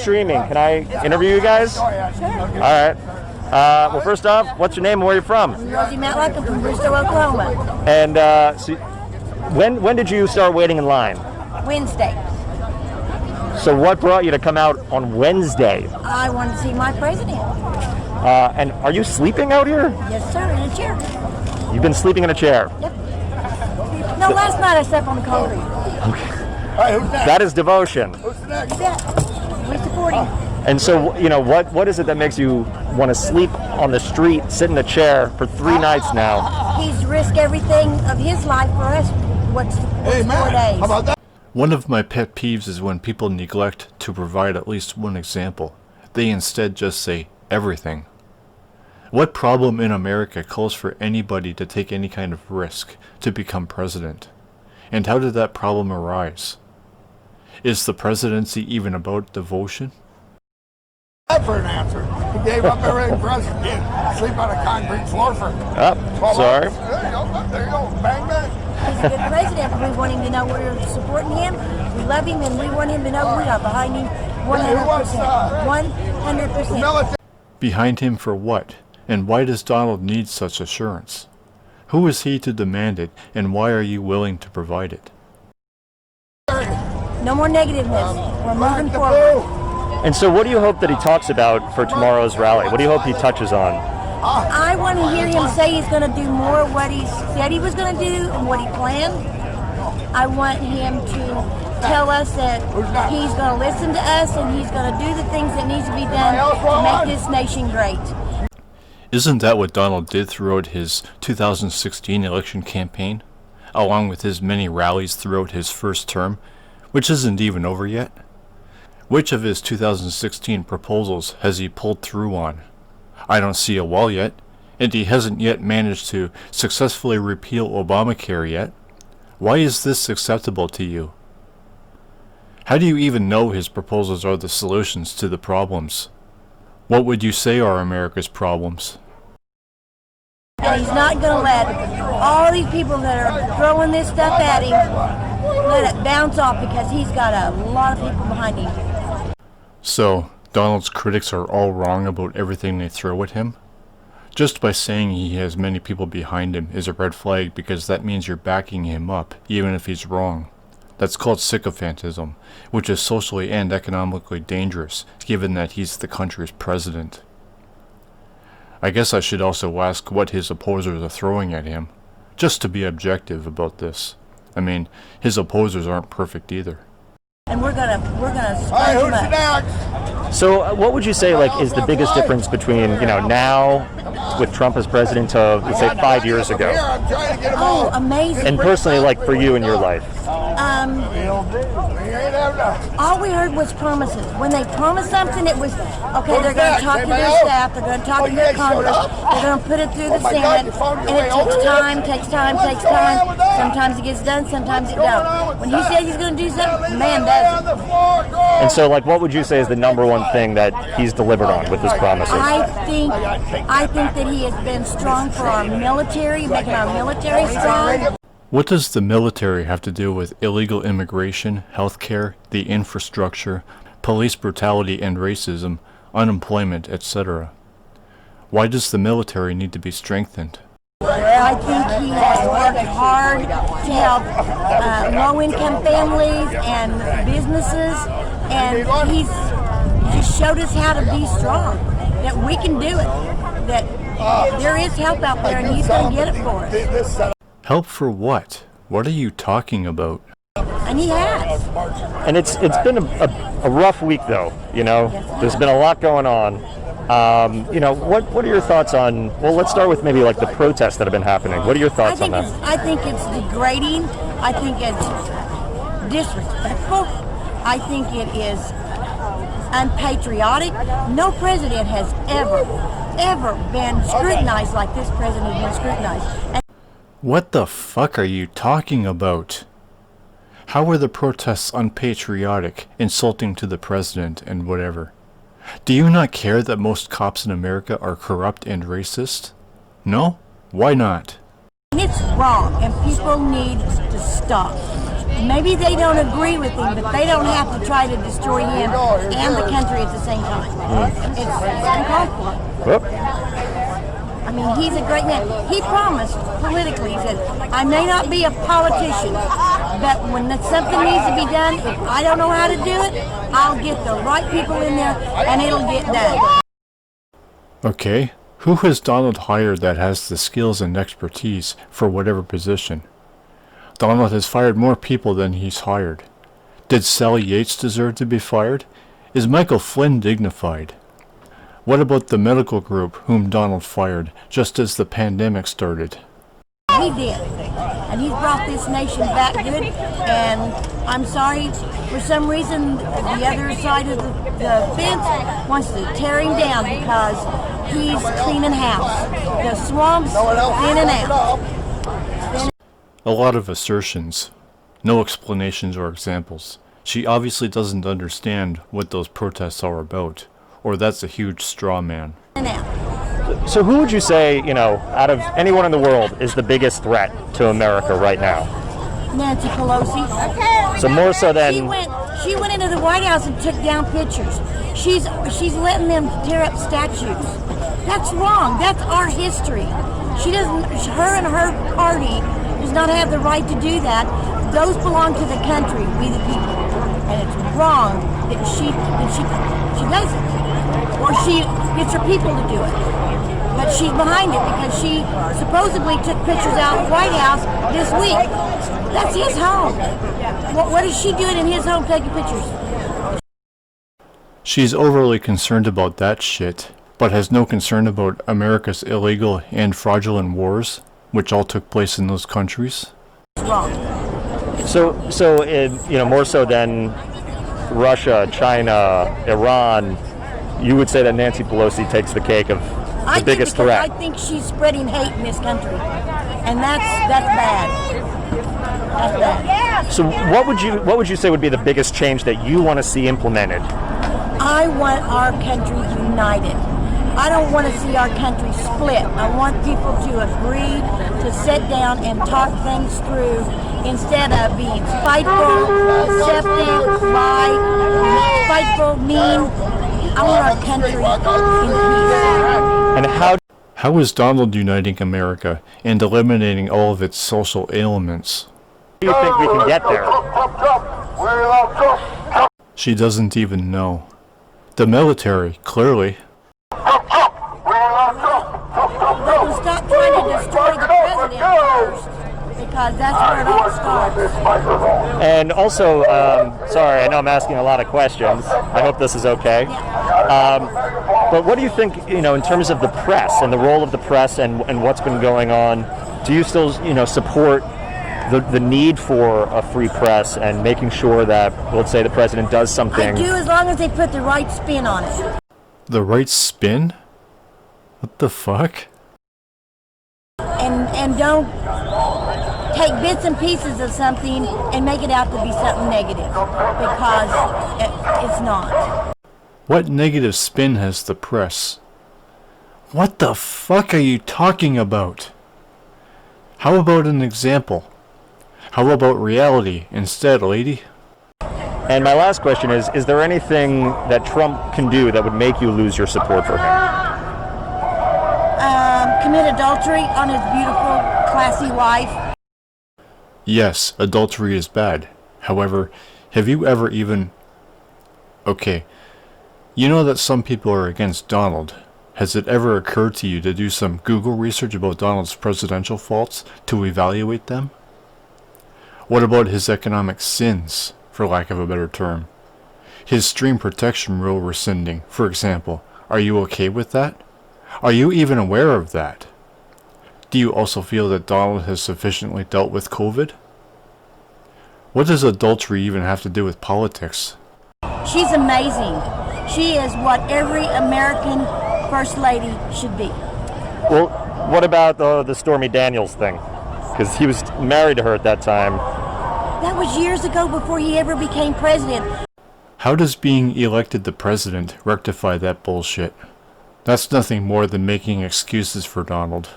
streaming. Can I interview you guys? Sure. All right. Well, first off, what's your name and where are you from? I'm Rosie Matlock. I'm from Bristol, Oklahoma. And so when did you start waiting in line? Wednesday. So what brought you to come out on Wednesday? I wanted to see my president. And are you sleeping out here? Yes, sir, in a chair. You've been sleeping in a chair? Yep. No, last night I slept on the concrete. Okay. That is devotion. Yeah. We support him. And so, you know, what is it that makes you want to sleep on the street, sit in a chair for 3 nights now? He's risked everything of his life for us. What's 4 days? How about that? One of my pet peeves is when people neglect to provide at least one example. They instead just say everything. What problem in America calls for anybody to take any kind of risk to become president? And how did that problem arise? Is the presidency even about devotion? For an answer. He gave up everything for us and did sleep on a concrete floor for 12 sorry. hours. There you go. Bang, bang. He's a good president. We want him to know we're supporting him. We love him, and we want him to know we are behind him 100%. 100%. Behind him for what? And why does Donald need such assurance? Who is he to demand it, and why are you willing to provide it? No more negativeness. We're moving forward. And so what do you hope that he talks about for tomorrow's rally? What do you hope he touches on? I want to hear him say he's going to do more of what he said he was going to do and what he planned. I want him to tell us that he's going to listen to us and he's going to do the things that needs to be done to make this nation great. Isn't that what Donald did throughout his 2016 election campaign, along with his many rallies throughout his first term, which isn't even over yet? Which of his 2016 proposals has he pulled through on? I don't see a wall yet, and he hasn't yet managed to successfully repeal Obamacare yet. Why is this acceptable to you? How do you even know his proposals are the solutions to the problems? What would you say are America's problems? And he's not going to let all these people that are throwing this stuff at him let it bounce off because he's got a lot of people behind him. So, Donald's critics are all wrong about everything they throw at him? Just by saying he has many people behind him is a red flag because that means you're backing him up, even if he's wrong. That's called sycophantism, which is socially and economically dangerous, given that he's the country's president. I guess I should also ask what his opposers are throwing at him, just to be objective about this. I mean, his opposers aren't perfect either. And we're gonna sponge him up. So what would you say is the biggest difference between, now with Trump as president to, let's say, 5 years ago? Oh, amazing. And personally, for you in your life? All we heard was promises. When they promised something, it was, okay, they're going to talk to their staff, they're going to talk to their Congress, they're going to put it through the Senate, and it takes time. Sometimes it gets done, sometimes it don't. When he says he's going to do something, man does it. And so, what would you say is the number one thing that he's delivered on with his promises? I think that he has been strong for our military, making our military strong. What does the military have to do with illegal immigration, healthcare, the infrastructure, police brutality and racism, unemployment, etc.? Why does the military need to be strengthened? I think he has worked hard to help low-income families and businesses, and he's just showed us how to be strong, that we can do it, that there is help out there, and he's going to get it for us. Help for what? What are you talking about? And he has. And it's been a rough week, though. There's been a lot going on. What are your thoughts on? Well, let's start with maybe the protests that have been happening. What are your thoughts on that? I think it's degrading. I think it's disrespectful. I think it is unpatriotic. No president has ever been scrutinized like this president has been scrutinized. What the fuck are you talking about? How are the protests unpatriotic, insulting to the president, and whatever? Do you not care that most cops in America are corrupt and racist? No? Why not? It's wrong, and people need to stop. Maybe they don't agree with him, but they don't have to try to destroy him and the country at the same time. It's uncalled for. Whoop. I mean, he's a great man. He promised politically, he said, I may not be a politician, but when something needs to be done, if I don't know how to do it, I'll get the right people in there and it'll get done. Okay, who has Donald hired that has the skills and expertise for whatever position? Donald has fired more people than he's hired. Did Sally Yates deserve to be fired? Is Michael Flynn dignified? What about the medical group whom Donald fired just as the pandemic started? He did, and he's brought this nation back good, and I'm sorry, for some reason the other side of the fence wants to tear him down because he's cleaning house. The swamp's in and out. A lot of assertions, no explanations or examples. She obviously doesn't understand what those protests are about, or that's a huge straw man. So who would you say, out of anyone in the world is the biggest threat to America right now? Nancy Pelosi. So more so than... She went into the White House and took down pictures. She's letting them tear up statues. That's wrong. That's our history. Her and her party does not have the right to do that. Those belong to the country, we the people. And it's wrong that she does it. Or she gets her people to do it. But she's behind it because she supposedly took pictures out of the White House this week. That's his home. What is she doing in his home taking pictures? She's overly concerned about that shit, but has no concern about America's illegal and fraudulent wars, which all took place in those countries. It's wrong. So more so than Russia, China, Iran, you would say that Nancy Pelosi takes the cake of the biggest threat. I think she's spreading hate in this country, and that's bad. That's bad. So what would you say would be the biggest change that you want to see implemented? I want our country united. I don't want to see our country split. I want people to agree to sit down and talk things through instead of being spiteful, deceptive, spiteful, mean. I want our country in peace. And how is Donald uniting America and eliminating all of its social ailments? Do you think we can get there? She doesn't even know. The military, clearly. But we stop trying to destroy the president first, because that's where it all starts. And also, sorry, I know I'm asking a lot of questions. I hope this is okay. But what do you think, in terms of the press and the role of the press and what's been going on? Do you still, support the need for a free press and making sure that, let's say, the president does something? I do, as long as they put the right spin on it. The right spin? What the fuck? And don't take bits and pieces of something and make it out to be something negative, because it's not. What negative spin has the press? What the fuck are you talking about? How about an example? How about reality instead, lady? And my last question is there anything that Trump can do that would make you lose your support for him? Commit adultery on his beautiful, classy wife. Yes, adultery is bad. However, have you ever even... Okay, you know that some people are against Donald. Has it ever occurred to you to do some Google research about Donald's presidential faults to evaluate them? What about his economic sins, for lack of a better term? His stream protection rule rescinding, for example. Are you okay with that? Are you even aware of that? Do you also feel that Donald has sufficiently dealt with COVID? What does adultery even have to do with politics? She's amazing. She is what every American First Lady should be. Well, what about the Stormy Daniels thing? Because he was married to her at that time. That was years ago, before he ever became president. How does being elected the president rectify that bullshit? That's nothing more than making excuses for Donald.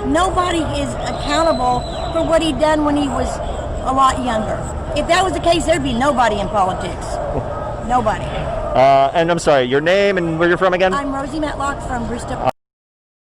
Nobody is accountable for what he done when he was a lot younger. If that was the case, there'd be nobody in politics. Nobody. And I'm sorry, your name and where you're from again? I'm Rosie Matlock from Bristol.